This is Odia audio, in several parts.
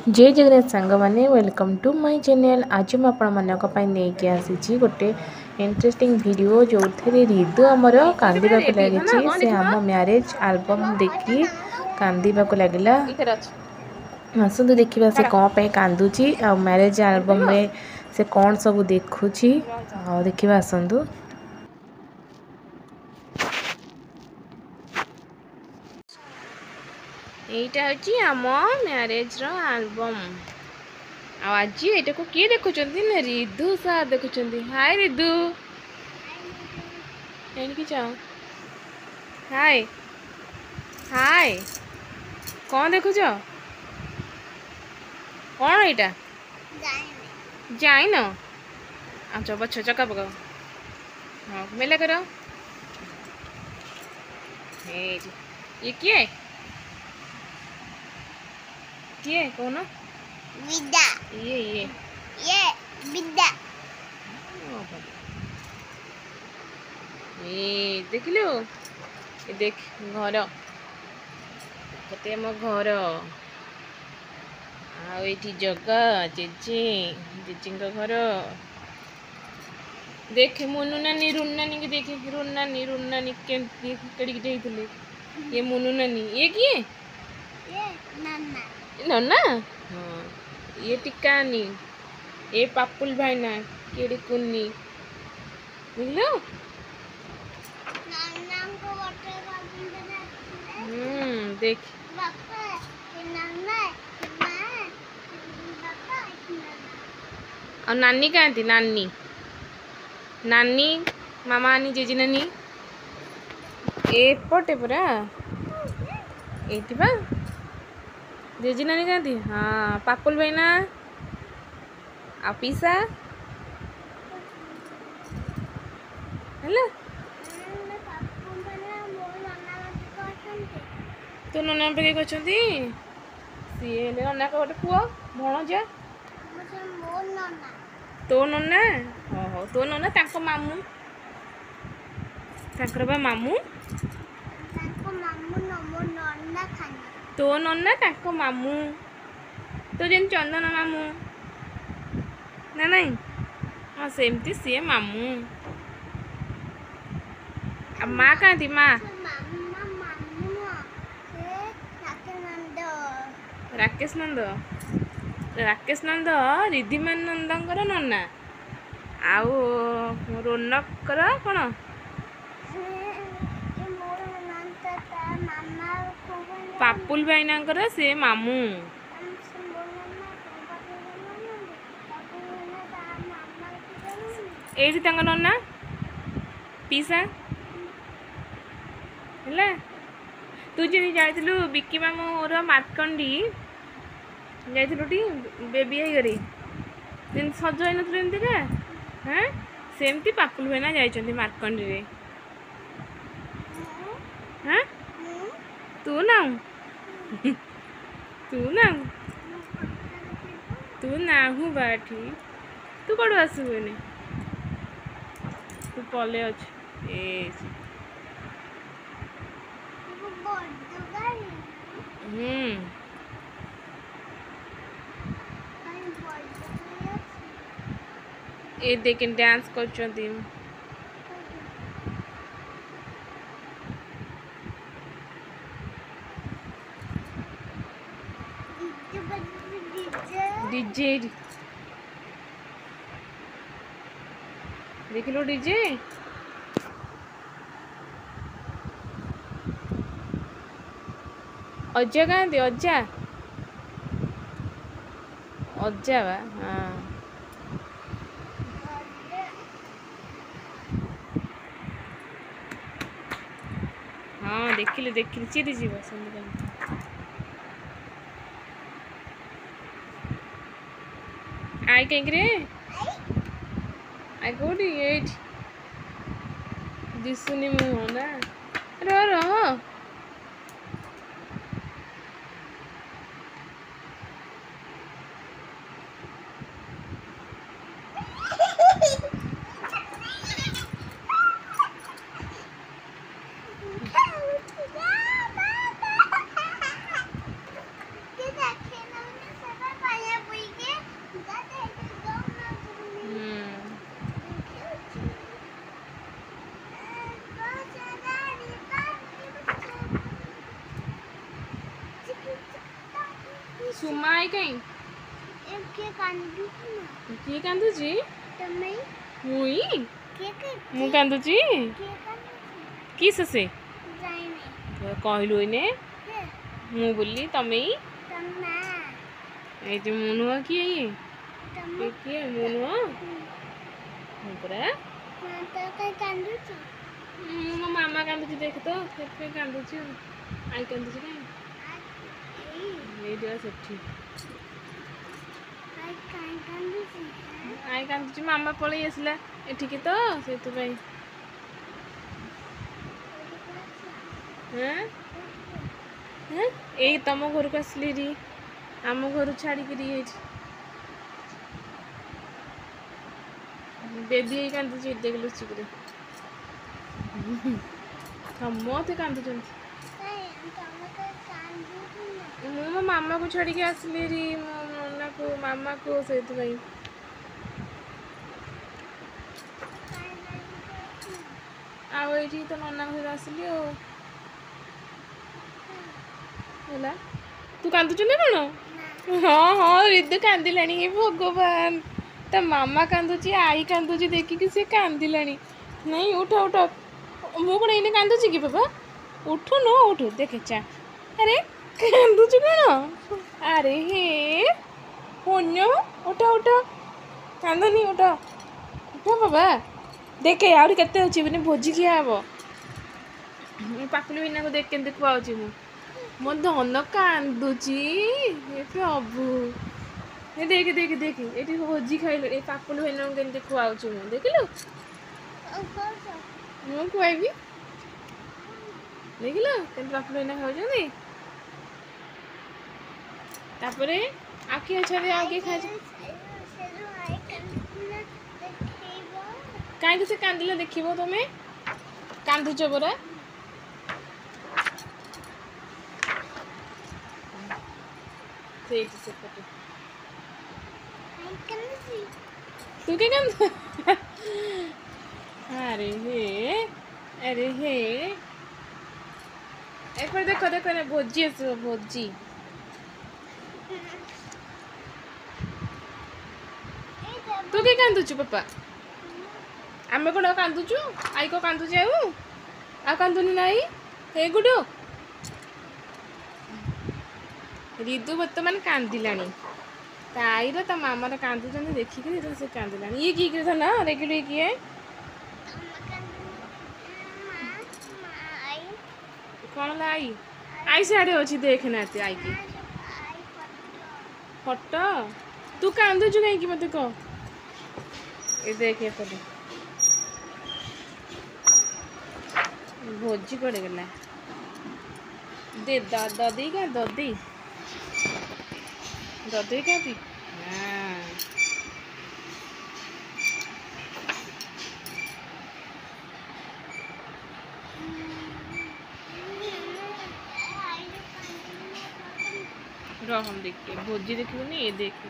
जय जगन्नाथ सांग मैंने वेलकम टू माय चैनल। आज मुझे आपके आसी गोटे इंटरेस्टिंग वीडियो जो थे रिदु आमर कांदा लगी से आम मैरेज आल्बम देखी कांदा लगला। आसतु देखा से कौन पे कांदुची आ मैरेज आल्बम रे से कौन सब देखुची देखा आसतु। एटा हूँ आम मैरेज रो आल्बम आज ये को किए देखुं ना रिदु सार देखुं। हाय रिदु एनिकी चाओ हाय हाय कौन देखुच कौन एटा जाइन अच्छा पछ चका पकाओ हाँ मेला करो ये किए किए कौन विदा ये विदा देख लो देख घर कते मो घर आठी जगा जेजे जेजे घर देख मुनु नानी रुन नानी की देख रुन नानी कड़ी जाइए ये मुनु नानी ये किए नन्ना हाँ ये टिकानी ये पापुल भाईना केड़ी कुन्नी बुझलो देख और नानी कहाँ थी नानी नानी मामा नानी जेजी नानी एपटे पूरा ये जेजी नानी कहाँ थी हाँ पापुल भाईना आ पीसा है तो नना पे किए सी नना का गोटे पुआ भणजा तो नना हो तो नना ताको मामू ताकर बा मामू तो नना ताको मामू तो जेन चंदन मामू ना नहीं हाँ सेमती सी मामू अब माँ कहाँ थी माँ राकेश नंद रिद्धिमान नंदकर नना आउ रोनकर कौन पापुल भाईना से मामू एठी तांका नना पीसा है तू जी जाइलु बिक्की मामूर मार्कंडी जाइलुटी बेबी आई सज हो नमती हाँ सेमती पापुल भाईना जाइए मार्कंडी रे हाँ तू ना तू नाहू बाठी तू कौन आसबुनि तू पले अच्छे ये देख डांस कर डीजे देख लो डीजे अज्जा कहाँ थी अज्जा अज्जा बा हाँ हाँ देखिली चिरी जीव आई कहीं आई कौटी ये दिशुनी मुह ना रह ସୁମା ଆଇ କାଇଁ କିଏ କାନ୍ଦୁଛି ନା କିଏ କାନ୍ଦୁଛି ତମେ ମୁଇ କିଏ ମୁଁ କାନ୍ଦୁଛି କାନ୍ଦୁଛି କି ସେ ଜାଣିନି କହିଲୁ ଏଇନେ କିଏ ମୁଁ ବୋଲି ତମେ ତମେ ଏଇ ଯେ ମୁଁ ନୁହଁ କିଏ ଇଏ ତମେ କିଏ ମୁଁ ନୁହଁ ମୁଁ ପରା ତ କାଇଁ କାନ୍ଦୁଛୁ ମୁଁ ମୋ ମାମା କାନ୍ଦୁଛି ଦେଖ ତ ସେଥିପାଇଁ କାନ୍ଦୁଛି ଆଉ ଆଇ କାନ୍ଦୁଛି କାଇଁ ଏଇଠି ବା ସେଠି କାଇଁ କାନ୍ଦୁଛୁ ଆଇ କାନ୍ଦୁଛି ମାମା ପଳେଇ ଆସିଲା ଏଠିକି ତ ସେଥିପାଇଁ ଏଇ ତମ ଘରକୁ ଆସିଲି ରି ଆମ ଘରୁ ଛାଡ଼ିକିରି ଏଇଠି ବେବି ଏଇ କାନ୍ଦୁଛି ଦେଖ ଲୁଚିକିରି ସମସ୍ତେ କାନ୍ଦୁଛନ୍ତି ମୁଁ ମୋ ମାମାକୁ ଛାଡ଼ିକି ଆସିଲି ରି ମୋ ନନାକୁ ମାମାକୁ ସେଇଥିପାଇଁ ଆଉ ଏଇଠି ତ ନନାଙ୍କ ସହିତ ଆସିଲି ଆଉ ହେଲା ତୁ କାନ୍ଦୁଛୁ ନା କ'ଣ ହଁ ହଁ ରିଦୁ କାନ୍ଦିଲାଣି ଏ ଭଗବାନ ତା ମାମା କାନ୍ଦୁଛି ଆଇ କାନ୍ଦୁଛି ଦେଖିକି ସେ କାନ୍ଦିଲାଣି ନାଇଁ ଉଠ ଉଠ ମୁଁ କ'ଣ ଏଇନେ କାନ୍ଦୁଛି କି ବାବା ଉଠୁନୁ ଉଠୁ ଦେଖେ ଚା ଆରେ କାନ୍ଦୁଛୁ କ'ଣ ଆରେ ହେ ପୁଣ୍ୟ ଉଠ ଉଠ କାନ୍ଦୁନି ଉଠ ଉଠ ବାବା ଦେଖେ ଆହୁରି କେତେ ଅଛି ମାନେ ଭୋଜି ଖିଆ ହବ ପାକୁଲି ବିନାକୁ ଦେଖ କେମିତି ଖୁଆଉଛି ମୁଁ ମୋ ଧନ କାନ୍ଦୁଛି ଏ ପ୍ରଭୁ ଏ ଦେଖେ ଦେଖେ ଦେଖେ ଏଠି ଭୋଜି ଖାଇଲୁ ଏ ପାକୁଲି ଭାଇନାଙ୍କୁ କେମିତି ଖୁଆଉଛି ମୁଁ ଦେଖିଲୁ ମୁଁ ଖୁଆଇବି ଦେଖିଲ କେମିତି ପାକୁଲି ଭାଇନା ଖାଉଛନ୍ତି ତାପରେ ଆଉ କିଏ ଅଛନ୍ତି ଆଉ କିଏ ଖାଇଛ କାହିଁକି ସେ କାନ୍ଦିଲେ ଦେଖିବ ତମେ କାନ୍ଦୁଛ ପରା ସେଇଠି ସେପଟେ ତୁ କିଏ କାନ୍ଦୁ ଆରେ ହେ ଏପଟେ ଦେଖ ଦେଖ ନା ଭୋଜି ଆସିବ ଭୋଜି ତୁ କିଏ କାନ୍ଦୁଛୁ ବାପା ଆମେ କ'ଣ ଆଉ କାନ୍ଦୁଛୁ ଆଇ କ'ଣ କାନ୍ଦୁଛି ଆଉ କାନ୍ଦୁନି ନାଇଁ ହେ ଗୁଡୁ ରିଦୁ ବର୍ତ୍ତମାନ କାନ୍ଦିଲାଣି ତା ଆଈର ତା ମାମାର କାନ୍ଦୁଛନ୍ତି ଦେଖିକିରି ସେ କାନ୍ଦିଲାଣି ଇଏ କିଏ କିଏ ଧନ ଦେଖିଲୁ ଇଏ କିଏ କ'ଣ ହେଲା ଆଇ ସିଆଡ଼େ ଅଛି ଦେଖ ନାହାନ୍ତି ଆଇକି ଫଟୋ ତୁ କାନ୍ଦୁଛୁ କାହିଁକି ମୋତେ କହ ଏ ଦେଖ ଏପଟେ ଭୋଜି କୁଆଡ଼େ ଗଲା ଦେ ଦଦେଇ କାଁ ଦଦେଇ କାଁତି रह हम देखते भोजी देखिबनी ये देख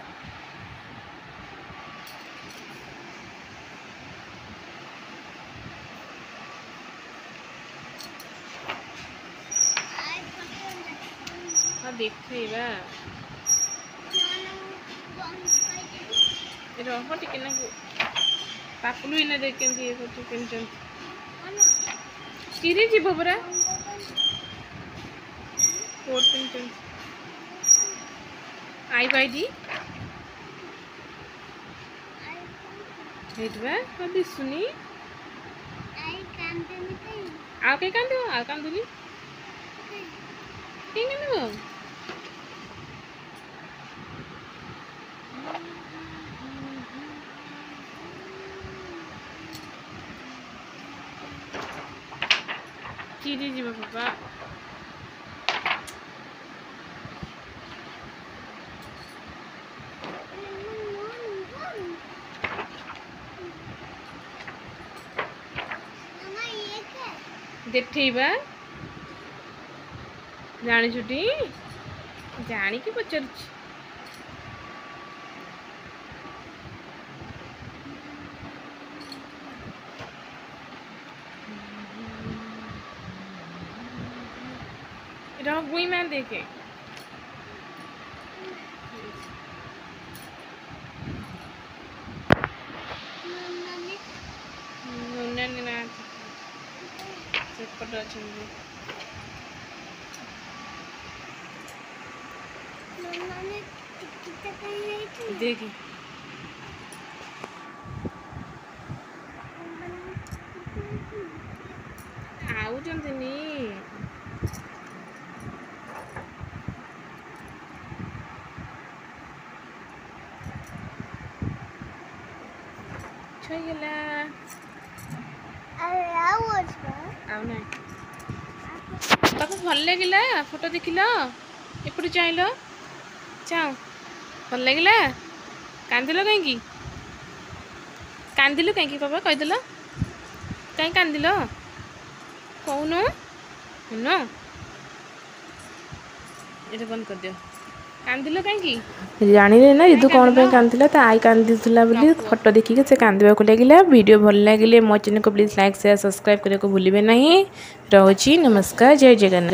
हाँ देखा रह टिके ना पाकुलु इना देख केमती ये करछु केमचन चिरी जीव परा कोट केमचन आई बाईडी हेटवा तो दिसुनी आ के कांदो आ कांदुनी के कांदो चिरी जीव पापा देखा जानी छुटी जानी कि पचार गुई मैं देखे ଅଛନ୍ତି। ନମାନେ ଟିକିଟା କାଇଁ ହେଇଛି? ଦେଖି ଆଉଛନ୍ତିନି। ଛଇଗଲା ଆରେ ଆଉ ଅଛି ବା। ଆଉ ନାହିଁ। ତାକୁ ଭଲ ଲାଗିଲା ଫଟୋ ଦେଖିଲ? ଏପଟେ ଚାହିଁଲ ଚାଉ ଭଲ ଲାଗିଲା? କାନ୍ଦିଲ କାହିଁକି? କାନ୍ଦିଲୁ କାହିଁକି ବାବା କହିଦେଲ? କାହିଁ କାନ୍ଦିଲ କହୁନ? ଶୁଣ ଏଇଟା ବନ୍ଦ କରିଦିଅ। କାନ୍ଦିଲ କାହିଁକି? ଜାଣିଲେ ନା ରିତୁ କ'ଣ ପାଇଁ କାନ୍ଦିଲା? ତା ଆଈ କାନ୍ଦିଥିଲା ବୋଲି ଫଟୋ ଦେଖିକି ସେ କାନ୍ଦିବାକୁ ଲାଗିଲା। ଭିଡ଼ିଓ ଭଲ ଲାଗିଲେ ମୋ ଚ୍ୟାନେଲକୁ ପ୍ଲିଜ୍ ଲାଇକ୍ ସେୟାର ସବସ୍କ୍ରାଇବ୍ କରିବାକୁ ଭୁଲିବେ ନାହିଁ। ରହୁଛି ନମସ୍କାର, ଜୟ ଜଗନ୍ନାଥ।